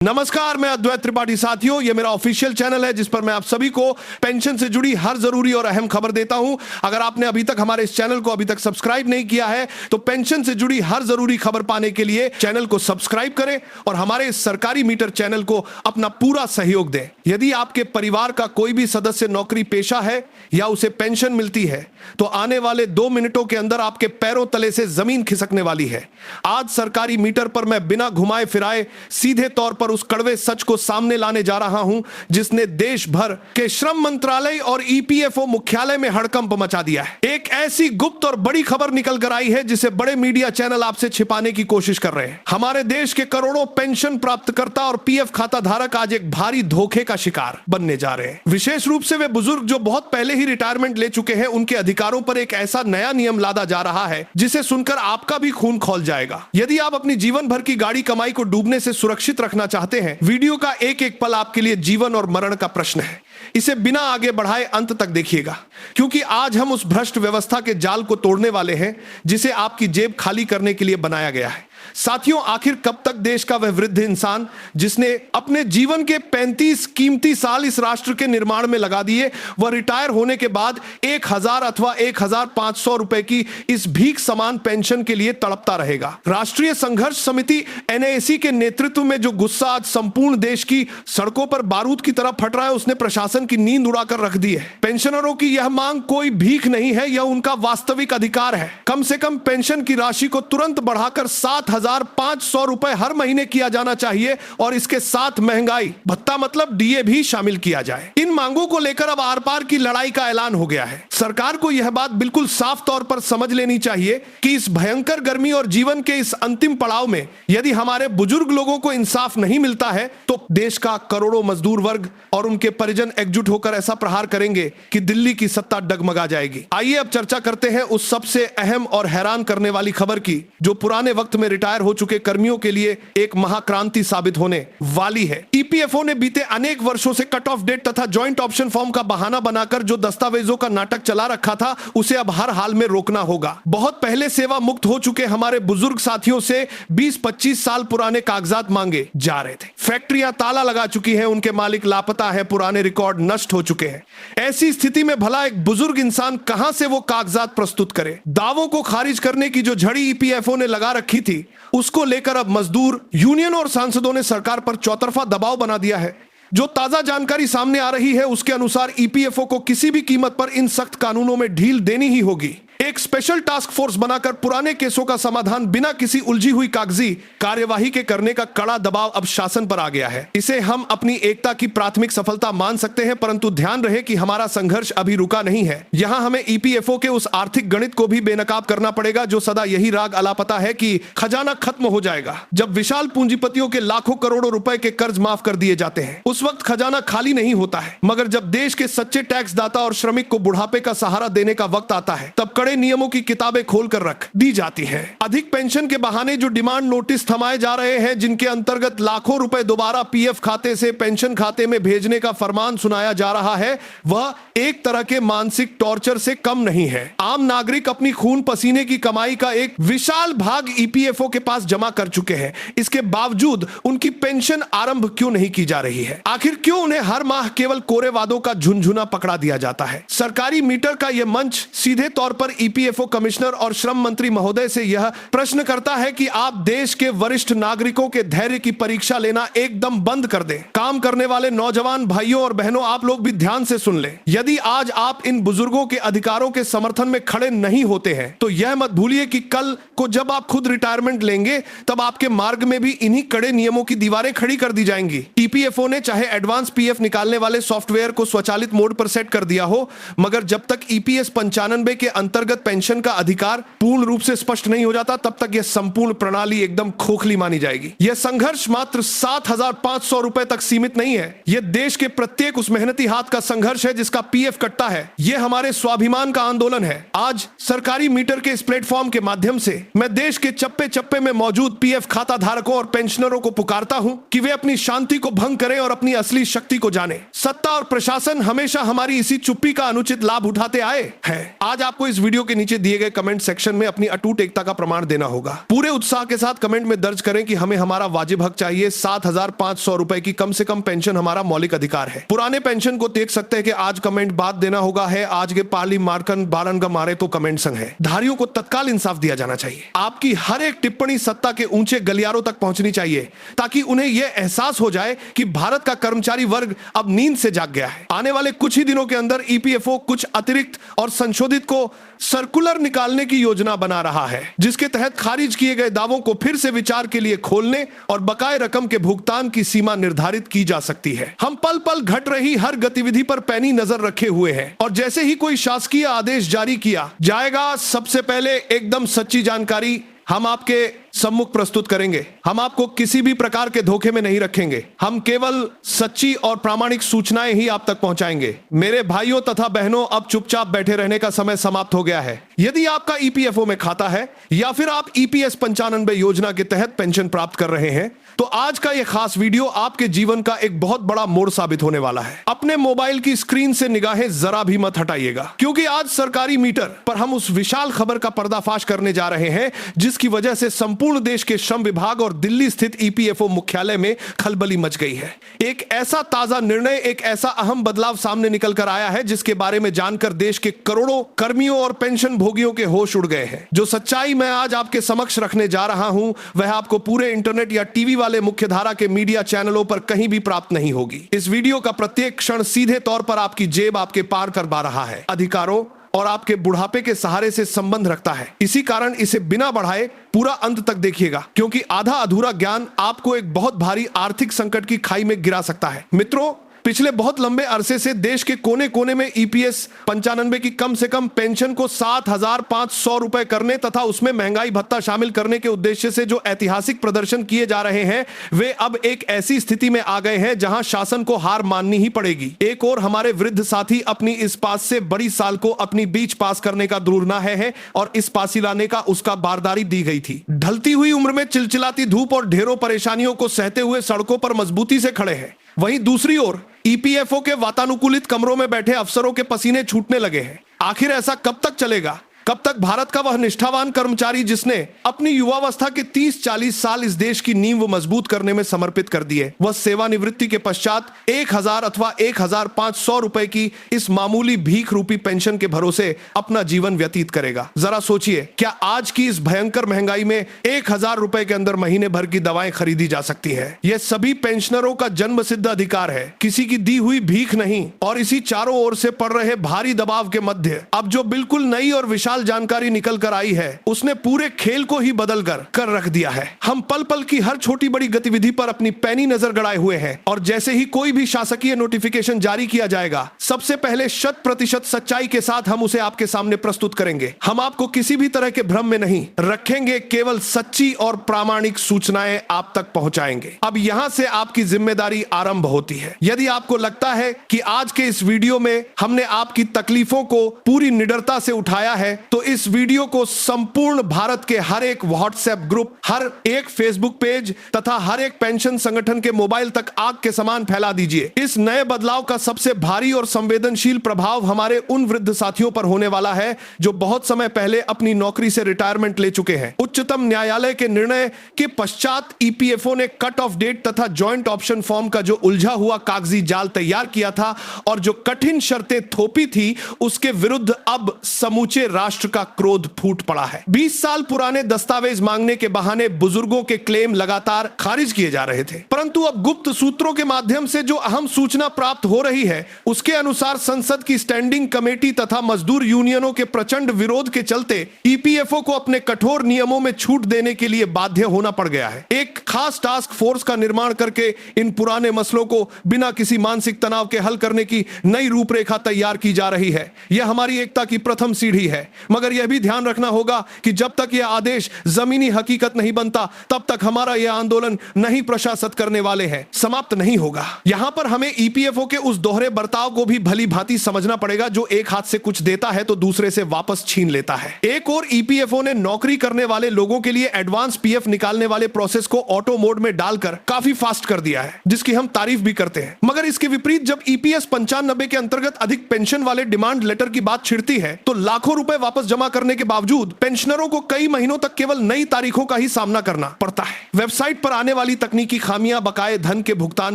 नमस्कार, मैं अद्वैत त्रिपाठी। साथियों, ये मेरा ऑफिशियल चैनल है जिस पर मैं आप सभी को पेंशन से जुड़ी हर जरूरी और अहम खबर देता हूं। अगर आपने अभी तक हमारे इस चैनल को अभी तक सब्सक्राइब नहीं किया है तो पेंशन से जुड़ी हर जरूरी खबर पाने के लिए चैनल को सब्सक्राइब करें और हमारे इस सरकारी मीटर चैनल को अपना पूरा सहयोग दें। यदि आपके परिवार का कोई भी सदस्य नौकरी पेशा है या उसे पेंशन मिलती है तो आने वाले 2 मिनटों के अंदर आपके पैरों तले से जमीन खिसकने वाली है। आज सरकारी मीटर पर मैं बिना घुमाए फिराए सीधे तौर पर उस कड़वे सच को सामने लाने जा रहा हूं जिसने देश भर के श्रम मंत्रालय और ईपीएफओ मुख्यालय में हड़कंप मचा दिया है। एक ऐसी गुप्त और बड़ी खबर निकल कर आई है जिसे बड़े मीडिया चैनल आपसे छिपाने की कोशिश कर रहे हैं। हमारे देश के करोड़ों पेंशन प्राप्तकर्ता और पीएफ खाता धारक आज एक भारी धोखे का शिकार बनने जा रहे हैं। विशेष रूप से वे बुजुर्ग जो बहुत पहले ही रिटायरमेंट ले चुके हैं, उनके अधिकारों पर एक ऐसा नया नियम लादा जा रहा है जिसे सुनकर आपका भी खून खौल जाएगा। यदि आप अपनी जीवन भर की गाड़ी कमाई को डूबने से सुरक्षित रखना चाहते हैं, वीडियो का एक एक पल आपके लिए जीवन और मरण का प्रश्न है। इसे बिना आगे बढ़ाए अंत तक देखिएगा, क्योंकि आज हम उस भ्रष्ट व्यवस्था के जाल को तोड़ने वाले हैं जिसे आपकी जेब खाली करने के लिए बनाया गया है। साथियों, आखिर कब तक देश का वह वृद्ध इंसान जिसने अपने जीवन के 35 कीमती साल इस राष्ट्र के निर्माण में लगा दिए, वह रिटायर होने के बाद 1000 अथवा 1500 रुपए की इस भीख समान पेंशन के लिए तड़पता रहेगा। राष्ट्रीय संघर्ष समिति एनएसी के नेतृत्व में जो गुस्सा आज संपूर्ण देश की सड़कों पर बारूद की तरह फट रहा है, उसने प्रशासन की नींद उड़ाकर रख दी है। पेंशनरों की यह मांग कोई भीख नहीं है, यह उनका वास्तविक अधिकार है। कम से कम पेंशन की राशि को तुरंत बढ़ाकर 7500 रुपए हर महीने किया जाना चाहिए और इसके साथ महंगाई भत्ता मतलब डीए भी शामिल किया जाए। इन मांगों को लेकर अब आर पार की लड़ाई का ऐलान हो गया है। सरकार को यह बात बिल्कुल साफ तौर पर समझ लेनी चाहिए कि इस भयंकर गर्मी और जीवन के इस अंतिम पड़ाव में यदि हमारे बुजुर्ग लोगों को इंसाफ नहीं मिलता है तो देश का करोड़ों मजदूर वर्ग और उनके परिजन एकजुट होकर ऐसा प्रहार करेंगे कि दिल्ली की सत्ता डगमगा जाएगी। आइए अब चर्चा करते हैं उस सबसे अहम और हैरान करने वाली खबर की जो पुराने वक्त में रिटायर हो चुके कर्मियों के लिए एक महाक्रांति साबित होने वाली है। ईपीएफओ ने बीते अनेक वर्षों से कट ऑफ डेट तथा ज्वाइंट ऑप्शन फॉर्म का बहाना बनाकर जो दस्तावेजों का नाटक चला रखा था उसे अब हर हाल में रोकना होगा। बहुत पहले सेवा मुक्त हो चुके हमारे बुजुर्ग साथियों से 20-25 साल पुराने कागजात मांगे जा रहे थे। फैक्ट्रियां ताला लगा चुकी हैं, उनके मालिक लापता है, पुराने रिकॉर्ड नष्ट हो चुके हैं। ऐसी स्थिति में भला एक बुजुर्ग इंसान कहां से वो कागजात प्रस्तुत करे? दावों को खारिज करने की जो झड़ी ईपीएफओ ने लगा रखी थी उसको लेकर अब मजदूर यूनियन और सांसदों ने सरकार पर चौतरफा दबाव बना दिया है। जो ताजा जानकारी सामने आ रही है उसके अनुसार ईपीएफओ को किसी भी कीमत पर इन सख्त कानूनों में ढील देनी ही होगी। एक स्पेशल टास्क फोर्स बनाकर पुराने केसों का समाधान बिना किसी उलझी हुई कागजी कार्यवाही के करने का कड़ा दबाव अब शासन पर आ गया है। इसे हम अपनी एकता की प्राथमिक सफलता मान सकते हैं, परंतु ध्यान रहे कि हमारा संघर्ष अभी रुका नहीं है। यहां हमें ईपीएफओ के उस आर्थिक गणित को भी बेनकाब करना पड़ेगा जो सदा यही राग अलापता है कि खजाना खत्म हो जाएगा जब विशाल पूंजीपतियों के लाखों करोड़ों रुपए के कर्ज माफ कर दिए जाते हैं। उस वक्त खजाना खाली नहीं होता है, मगर जब देश के सच्चे टैक्स दाता और श्रमिक को बुढ़ापे का सहारा देने का वक्त आता है तब कड़े नियमों की किताबें खोलकर रख दी जाती हैं। अधिक पेंशन के बहाने जो डिमांड नोटिस थमाए जा रहे हैं, जिनके अंतर्गत लाखों रुपए दोबारा पीएफ खाते से पेंशन खाते में भेजने का फरमान सुनाया जा रहा है, वह एक तरह के मानसिक टॉर्चर से कम नहीं है। आम नागरिक अपनी खून पसीने की कमाई का एक विशाल भाग ईपीएफओ के पास जमा कर चुके हैं। इसके बावजूद उनकी पेंशन आरंभ क्यों नहीं की जा रही है? आखिर क्यों उन्हें हर माह केवल कोरे वादों का झुनझुना पकड़ा दिया जाता है? सरकारी मीटर का यह मंच सीधे तौर पर ईपीएफओ कमिश्नर और श्रम मंत्री महोदय से यह प्रश्न करता है कि आप देश के वरिष्ठ नागरिकों के धैर्य की परीक्षा लेना एकदम बंद कर दें। काम करने वाले नौजवान भाइयों और बहनों, आप लोग भी ध्यान से सुन लें। यदि आज आप इन बुजुर्गों के अधिकारों के समर्थन में खड़े नहीं होते हैं तो यह मत भूलिए कि कल को जब आप खुद रिटायरमेंट लेंगे तब आपके मार्ग में भी इन्हीं कड़े नियमों की दीवारें खड़ी कर दी जाएंगी। ईपीएफओ ने चाहे एडवांस पीएफ निकालने वाले सॉफ्टवेयर को स्वचालित मोड पर सेट कर दिया हो, मगर जब तक ईपीएस 95 के अंतर्गत पेंशन का अधिकार पूर्ण रूप से स्पष्ट नहीं हो जाता तब तक यह संपूर्ण प्रणाली एकदम खोखली मानी जाएगी। यह संघर्ष मात्र 7500 रुपए तक सीमित नहीं है। यह देश के प्रत्येक उस मेहनती हाथ का संघर्ष है जिसका पीएफ कटता है। यह हमारे स्वाभिमान का आंदोलन है। आज सरकारी मीटर के इस प्लेटफॉर्म के माध्यम से मैं देश के चप्पे चप्पे में मौजूद पीएफ खाता धारकों और पेंशनरों को पुकारता हूं कि वे अपनी शांति को भंग करें और अपनी असली शक्ति को जाने। सत्ता और प्रशासन हमेशा हमारी इसी चुप्पी का अनुचित लाभ उठाते आए हैं। आज आपको इस वीडियो वीडियो के नीचे दिए गए कमेंट सेक्शन में अपनी अटूट एकता का प्रमाण देना होगा। पूरे उत्साह के साथ कमेंट में दर्ज करें कि हमें हमारा वाजिब हक चाहिए। 7,500 रुपए की कम से कम पेंशन हमारा मौलिक अधिकार है। पुराने पेंशन को देख सकते हैं कि आज कमेंट बाद देना होगा है। आज के पाली मारकन बारन का मारे तो कमेंट संग है। धारियों को तत्काल इंसाफ दिया जाना चाहिए। आपकी हर एक टिप्पणी सत्ता के ऊंचे गलियारों तक पहुंचनी चाहिए ताकि उन्हें यह एहसास हो जाए कि भारत का कर्मचारी वर्ग अब नींद से जाग गया है। आने वाले कुछ ही दिनों के अंदर ईपीएफओ कुछ अतिरिक्त और संशोधित को सर्कुलर निकालने की योजना बना रहा है, जिसके तहत खारिज किए गए दावों को फिर से विचार के लिए खोलने और बकाये रकम के भुगतान की सीमा निर्धारित की जा सकती है। हम पल पल घट रही हर गतिविधि पर पैनी नजर रखे हुए हैं और जैसे ही कोई शासकीय आदेश जारी किया जाएगा, सबसे पहले एकदम सच्ची जानकारी हम आपके सम्मुख प्रस्तुत करेंगे। हम आपको किसी भी प्रकार के धोखे में नहीं रखेंगे। हम केवल सच्ची और प्रामाणिक सूचनाएं ही आप तक पहुंचाएंगे। मेरे भाइयों तथा बहनों, अब चुपचाप बैठे रहने का समय समाप्त हो गया है। यदि आपका ईपीएफओ में खाता है या फिर आप ईपीएस 95 योजना के तहत पेंशन प्राप्त कर रहे हैं, तो आज का यह खास वीडियो आपके जीवन का एक बहुत बड़ा मोड़ साबित होने वाला है। अपने मोबाइल की स्क्रीन से निगाहें जरा भी मत हटाइएगा, क्योंकि आज सरकारी मीटर पर हम उस विशाल खबर का पर्दाफाश करने जा रहे हैं जिसकी वजह से संपूर्ण देश के श्रम विभाग और दिल्ली स्थित ईपीएफओ मुख्यालय में खलबली मच गई है। एक ऐसा ताजा निर्णय, एक ऐसा अहम बदलाव सामने निकल कर आया है जिसके बारे में जानकर देश के करोड़ों कर्मियों और पेंशन भोगियों के होश उड़ गए हैं। जो सच्चाई मैं आज आपके समक्ष रखने जा रहा हूं, वह आपको पूरे इंटरनेट या टीवी वाले मुख्यधारा के मीडिया चैनलों पर कहीं भी प्राप्त नहीं होगी। इस वीडियो का प्रत्येक क्षण सीधे तौर पर आपकी जेब आपके पार करवा रहा है, अधिकारों और आपके बुढ़ापे के सहारे से संबंध रखता है। इसी कारण इसे बिना बढ़ाए पूरा अंत तक देखिएगा, क्योंकि आधा अधूरा ज्ञान आपको एक बहुत भारी आर्थिक संकट की खाई में गिरा सकता है। मित्रों, पिछले बहुत लंबे अरसे से देश के कोने कोने में ईपीएस 95 की कम से कम पेंशन को 7,500 रुपए करने तथा उसमें महंगाई भत्ता शामिल करने के उद्देश्य से जो ऐतिहासिक प्रदर्शन किए जा रहे हैं, वे अब एक ऐसी स्थिति में आ गए हैं जहां शासन को हार माननी ही पड़ेगी। एक और हमारे वृद्ध साथी अपनी इस पास से बड़ी साल को अपनी बीच पास करने का दुर्ना है और इस पासी लाने का उसका बारदारी दी गई थी। ढलती हुई उम्र में चिलचिलाती धूप और ढेरों परेशानियों को सहते हुए सड़कों पर मजबूती से खड़े हैं। वहीं दूसरी ओर ईपीएफओ के वातानुकूलित कमरों में बैठे अफसरों के पसीने छूटने लगे हैं। आखिर ऐसा कब तक चलेगा? कब तक भारत का वह निष्ठावान कर्मचारी जिसने अपनी युवावस्था के 30-40 साल इस देश की नींव मजबूत करने में समर्पित कर दिए, वह सेवानिवृत्ति के पश्चात 1,000 अथवा 1,500 रुपए की इस मामूली भीख रूपी पेंशन के भरोसे अपना जीवन व्यतीत करेगा? जरा सोचिए, क्या आज की इस भयंकर महंगाई में 1,000 रुपए के अंदर महीने भर की दवाएं खरीदी जा सकती है? यह सभी पेंशनरों का जन्म सिद्ध अधिकार है, किसी की दी हुई भीख नहीं। और इसी चारों ओर से पड़ रहे भारी दबाव के मध्य अब जो बिल्कुल नई और विशाल जानकारी निकल कर आई है, उसने पूरे खेल को ही बदल कर रख दिया है। हम पल पल की हर छोटी बड़ी गतिविधि पर अपनी पैनी नजर गड़ाए हुए हैं और जैसे ही कोई भी शासकीय नोटिफिकेशन जारी किया जाएगा, सबसे पहले 100% सच्चाई के साथ हम उसे आपके सामने प्रस्तुत करेंगे। हम आपको किसी भी तरह के भ्रम में नहीं रखेंगे, केवल सच्ची और प्रामाणिक सूचनाएं आप तक पहुंचाएंगे। अब यहां से आपकी जिम्मेदारी आरंभ होती है। यदि आपको लगता है कि आज के इस वीडियो में हमने आपकी तकलीफों को पूरी निडरता से उठाया है, तो इस वीडियो को संपूर्ण भारत के हर एक व्हाट्सएप ग्रुप, हर एक फेसबुक पेज तथा हर एक पेंशन संगठन के मोबाइल तक आग के समान फैला दीजिए। इस नए बदलाव का सबसे भारी और संवेदनशील प्रभाव हमारे उन वृद्ध साथियों पर होने वाला है जो बहुत समय पहले अपनी नौकरी से रिटायरमेंट ले चुके हैं। उच्चतम न्यायालय के निर्णय के पश्चात ईपीएफओ ने कट ऑफ डेट तथा ज्वाइंट ऑप्शन फॉर्म का जो उलझा हुआ कागजी जाल तैयार किया था और जो कठिन शर्तें थोपी थी, उसके विरुद्ध अब समूचे राष्ट्र का क्रोध फूट पड़ा है। 20 साल पुराने दस्तावेज मांगने के बहाने बुजुर्गों के क्लेम लगातार खारिज किए जा रहे थे, परंतु अब गुप्त सूत्रों के माध्यम से जो अहम सूचना प्राप्त हो रही है, उसके अनुसार संसद की स्टैंडिंग कमेटी तथा मजदूर यूनियनों के प्रचंड विरोध के चलते ईपीएफओ को अपने कठोर नियमों में छूट देने के लिए बाध्य होना पड़ गया है। एक खास टास्क फोर्स का निर्माण करके इन पुराने मसलों को बिना किसी मानसिक तनाव के हल करने की नई रूपरेखा तैयार की जा रही है। यह हमारी एकता की प्रथम सीढ़ी है, मगर यह भी ध्यान रखना होगा कि जब तक यह आदेश जमीनी हकीकत नहीं बनता, तब तक हमारा यह आंदोलन नहीं प्रशासित करने वाले हैं, समाप्त नहीं होगा। यहां पर हमें ईपीएफओ के उस दोहरे बर्ताव को भी भली भांति समझना पड़ेगा जो एक हाथ से कुछ देता है तो दूसरे से वापस छीन लेता है। एक और ईपीएफओ ने नौकरी करने वाले लोगों के लिए एडवांस पीएफ निकालने वाले प्रोसेस को ऑटो मोड में डालकर काफी फास्ट कर दिया है, जिसकी हम तारीफ भी करते हैं। मगर इसके विपरीत जब ईपीएस 95 के अंतर्गत अधिक पेंशन वाले डिमांड लेटर की बात छिड़ती है, तो लाखों रुपए वापस जमा करने के बावजूद पेंशनरों को कई महीनों तक केवल नई तारीखों का ही सामना करना पड़ता है। वेबसाइट पर आने वाली तकनीकी खामियां, बकाए धन के भुगतान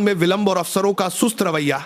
में विलंब और अफसरों का सुस्त रवैया,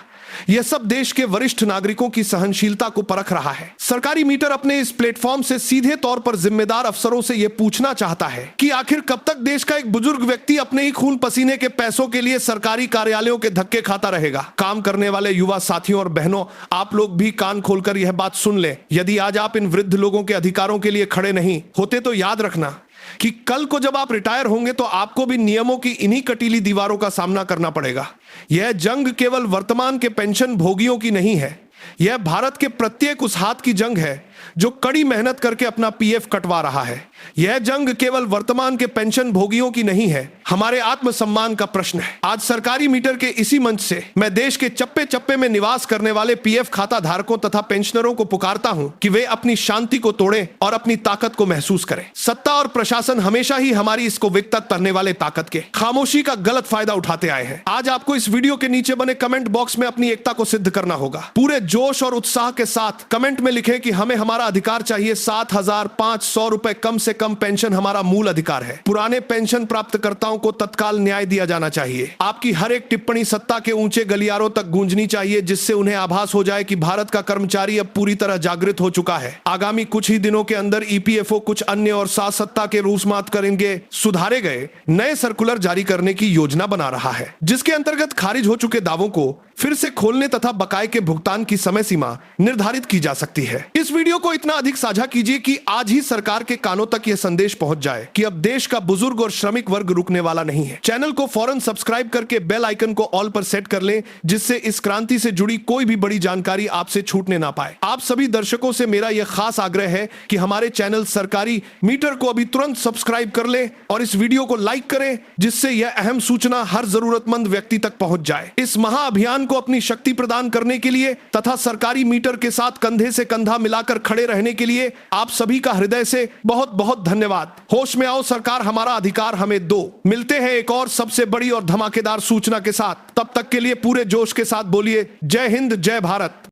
यह सब देश के वरिष्ठ नागरिकों की सहनशीलता को परख रहा है। सरकारी मीटर अपने इस प्लेटफॉर्म से सीधे तौर पर जिम्मेदार अफसरों से यह पूछना चाहता है कि आखिर कब तक देश का एक बुजुर्ग व्यक्ति अपने ही खून पसीने के पैसों के लिए सरकारी कार्यालयों के धक्के खाता रहेगा। काम करने वाले युवा साथियों और बहनों, आप लोग भी कान खोलकर यह बात सुन ले। यदि आज आप इन वृद्ध लोगों के अधिकारों के लिए खड़े नहीं होते तो याद रखना कि कल को जब आप रिटायर होंगे तो आपको भी नियमों की इन्हीं कटीली दीवारों का सामना करना पड़ेगा। यह जंग केवल वर्तमान के पेंशन भोगियों की नहीं है, यह भारत के प्रत्येक उस हाथ की जंग है जो कड़ी मेहनत करके अपना पीएफ कटवा रहा है। यह जंग केवल वर्तमान के पेंशन भोगियों की नहीं है, हमारे आत्मसम्मान का प्रश्न है। आज सरकारी मीटर के इसी मंच से मैं देश के चप्पे चप्पे में निवास करने वाले पीएफ खाता धारकों तथा पेंशनरों को पुकारता हूं कि वे अपनी शांति को तोड़ें और अपनी ताकत को महसूस करें। सत्ता और प्रशासन हमेशा ही हमारी इसको विकसित करने वाले ताकत के खामोशी का गलत फायदा उठाते आए हैं। आज आपको इस वीडियो के नीचे बने कमेंट बॉक्स में अपनी एकता को सिद्ध करना होगा। पूरे जोश और उत्साह के साथ कमेंट में लिखें कि हमें हमारा अधिकार चाहिए। 7,500 रुपए कम से कम पेंशन हमारा मूल अधिकार है। पुराने पेंशन प्राप्तकर्ताओं को तत्काल न्याय दिया जाना चाहिए। आपकी हर एक टिप्पणी सत्ता के ऊंचे गलियारों तक गूंजनी चाहिए, जिससे उन्हें आभास हो जाए कि भारत का कर्मचारी अब पूरी तरह जागृत हो चुका है। आगामी कुछ ही दिनों के अंदर ईपीएफओ कुछ अन्य और साथ सत्ता के रूसमात करेंगे सुधारे गए नए सर्कुलर जारी करने की योजना बना रहा है, जिसके अंतर्गत खारिज हो चुके दावों को फिर से खोलने तथा बकाये के भुगतान की समय सीमा निर्धारित की जा सकती है। इस वीडियो को इतना अधिक साझा कीजिए कि आज ही सरकार के कानों तक यह संदेश पहुंच जाए कि अब देश का बुजुर्ग और श्रमिक वर्ग रुकने वाला नहीं है। चैनल को फौरन सब्सक्राइब करके बेल आइकन को ऑल पर सेट कर लें, जिससे इस क्रांति से जुड़ी कोई भी बड़ी जानकारी आपसे छूटने ना पाए। आप सभी दर्शकों से मेरा यह खास आग्रह है कि हमारे चैनल सरकारी मीटर को अभी तुरंत सब्सक्राइब कर लें और इस वीडियो को लाइक करें, जिससे यह अहम सूचना हर जरूरतमंद व्यक्ति तक पहुंच जाए। इस महाअभियान को अपनी शक्ति प्रदान करने के लिए तथा सरकारी मीटर के साथ कंधे से कंधा मिलाकर खड़े रहने के लिए आप सभी का हृदय से बहुत बहुत धन्यवाद। होश में आओ सरकार, हमारा अधिकार हमें दो। मिलते हैं एक और सबसे बड़ी और धमाकेदार सूचना के साथ। तब तक के लिए पूरे जोश के साथ बोलिए जय हिंद, जय भारत।